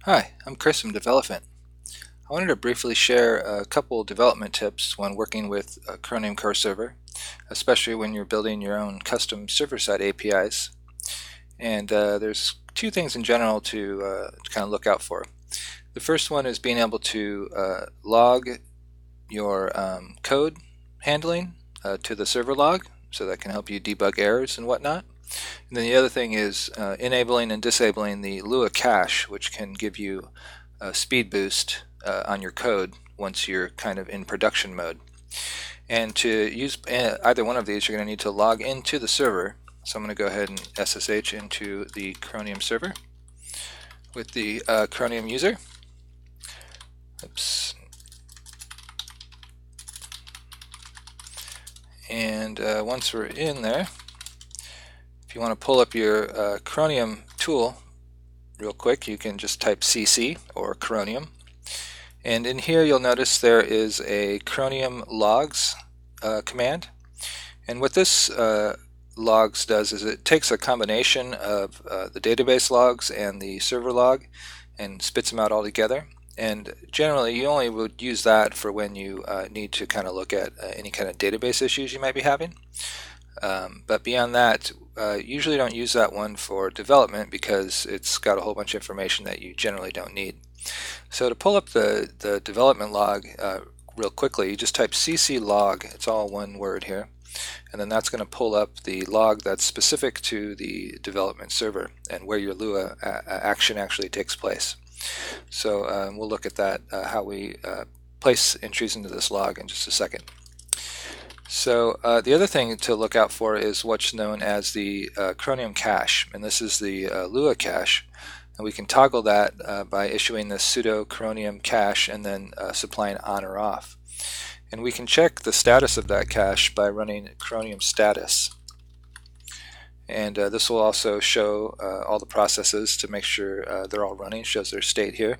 Hi, I'm Chris from Development. I wanted to briefly share a couple development tips when working with a Coronium Core server, especially when you're building your own custom server-side APIs. And there's two things in general to kind of look out for. The first one is being able to log your code handling to the server log, so that can help you debug errors and whatnot. And then the other thing is enabling and disabling the Lua Cache, which can give you a speed boost on your code once you're kind of in production mode. And to use either one of these, you're going to need to log into the server. So I'm going to go ahead and SSH into the Coronium server with the Coronium user. Oops. And once we're in there, if you want to pull up your Coronium tool real quick, you can just type cc or Coronium. And in here you'll notice there is a Coronium logs command. And what this logs does is it takes a combination of the database logs and the server log and spits them out all together. And generally you only would use that for when you need to kind of look at any kind of database issues you might be having. But beyond that, usually don't use that one for development because it's got a whole bunch of information that you generally don't need. So to pull up the development log real quickly, you just type cc log, it's all one word here, and then that's going to pull up the log that's specific to the development server and where your Lua action actually takes place. So we'll look at that, how we place entries into this log in just a second. So the other thing to look out for is what's known as the Coronium Cache, and this is the Lua Cache. And we can toggle that by issuing this sudo coronium cache and then supplying on or off. And we can check the status of that cache by running coronium status. And this will also show all the processes to make sure they're all running. It shows their state here.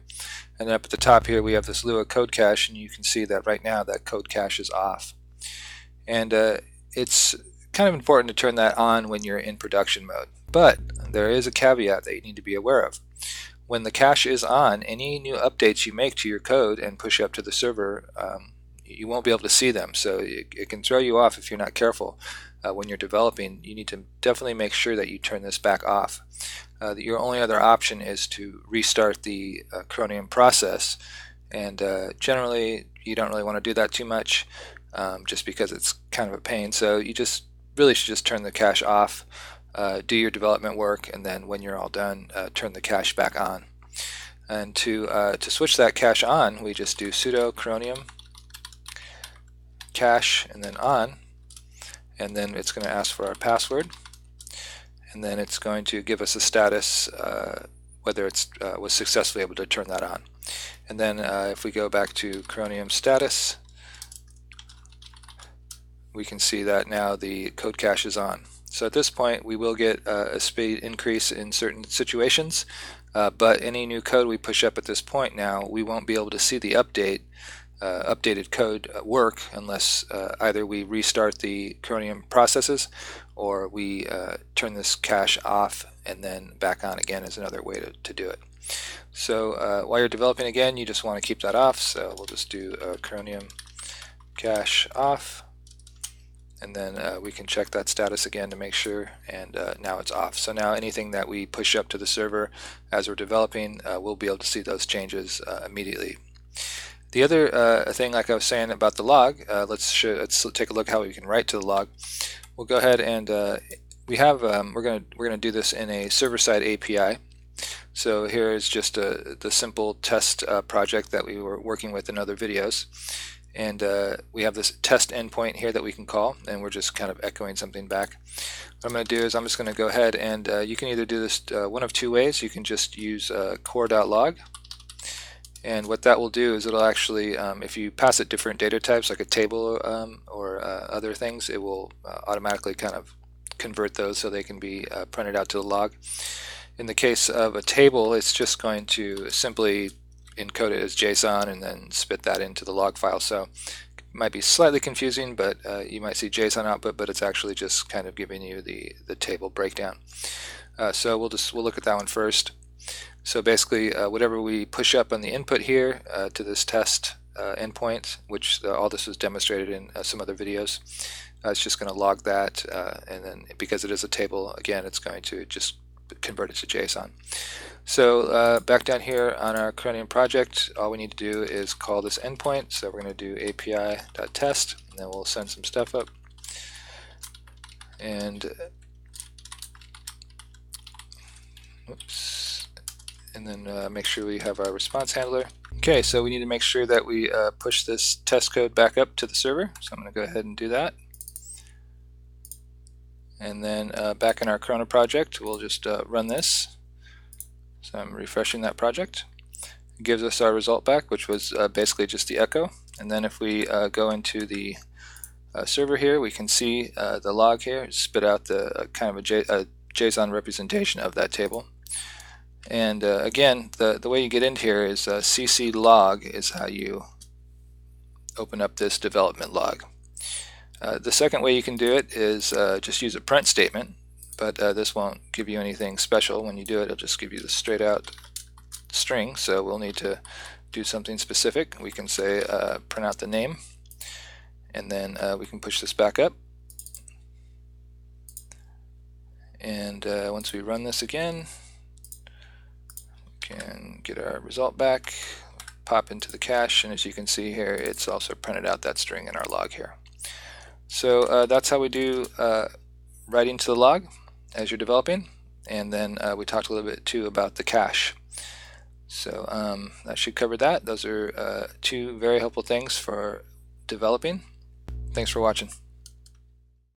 And then up at the top here we have this Lua code cache, and you can see that right now that code cache is off. And it's kind of important to turn that on when you're in production mode. But there is a caveat that you need to be aware of. When the cache is on, any new updates you make to your code and push up to the server, you won't be able to see them. So it can throw you off if you're not careful. When you're developing, you need to definitely make sure that you turn this back off. Your only other option is to restart the Coronium process, and generally you don't really want to do that too much, just because it's kind of a pain. So you just really should just turn the cache off, do your development work, and then when you're all done, turn the cache back on. And to switch that cache on, we just do sudo coronium cache and then on, and then it's going to ask for our password, and then it's going to give us a status whether it was successfully able to turn that on. And then if we go back to coronium status, we can see that now the code cache is on. So at this point we will get a speed increase in certain situations, but any new code we push up at this point now, we won't be able to see the updated code work unless either we restart the Coronium processes or we turn this cache off and then back on again is another way to do it. So while you're developing again, you just want to keep that off, so we'll just do Coronium cache off, and then we can check that status again to make sure, and now it's off. So now anything that we push up to the server as we're developing, we'll be able to see those changes immediately. The other thing, like I was saying about the log, let's take a look how we can write to the log. We'll go ahead and we're gonna do this in a server-side API. So here is just the simple test project that we were working with in other videos. And we have this test endpoint here that we can call, and we're just kind of echoing something back. What I'm going to do is I'm just going to go ahead and you can either do this one of two ways. You can just use core.log, and what that will do is it'll actually, if you pass it different data types like a table or other things, it will automatically kind of convert those so they can be printed out to the log. In the case of a table, it's just going to simply encode it as JSON and then spit that into the log file. So it might be slightly confusing, but you might see JSON output, but it's actually just kind of giving you the table breakdown. So we'll look at that one first. So basically, whatever we push up on the input here to this test endpoint, which all this was demonstrated in some other videos, it's just going to log that, and then because it is a table, again, it's going to just convert it to JSON. So back down here on our Coronium project, all we need to do is call this endpoint. So we're going to do api.test, and then we'll send some stuff up. And then make sure we have our response handler. Okay, so we need to make sure that we push this test code back up to the server. So I'm going to go ahead and do that. And then back in our Corona project, we'll just run this. So I'm refreshing that project. It gives us our result back, which was basically just the echo. And then if we go into the server here, we can see the log here, spit out the kind of a JSON representation of that table. And again, the way you get into here is cc log is how you open up this development log. The second way you can do it is just use a print statement, but this won't give you anything special. When you do it, it'll just give you the straight out string, so we'll need to do something specific. We can say print out the name, and then we can push this back up. And once we run this again, we can get our result back, pop into the cache, and as you can see here, it's also printed out that string in our log here. So that's how we do writing to the log as you're developing, and then we talked a little bit too about the cache. So that should cover that. Those are two very helpful things for developing. Thanks for watching.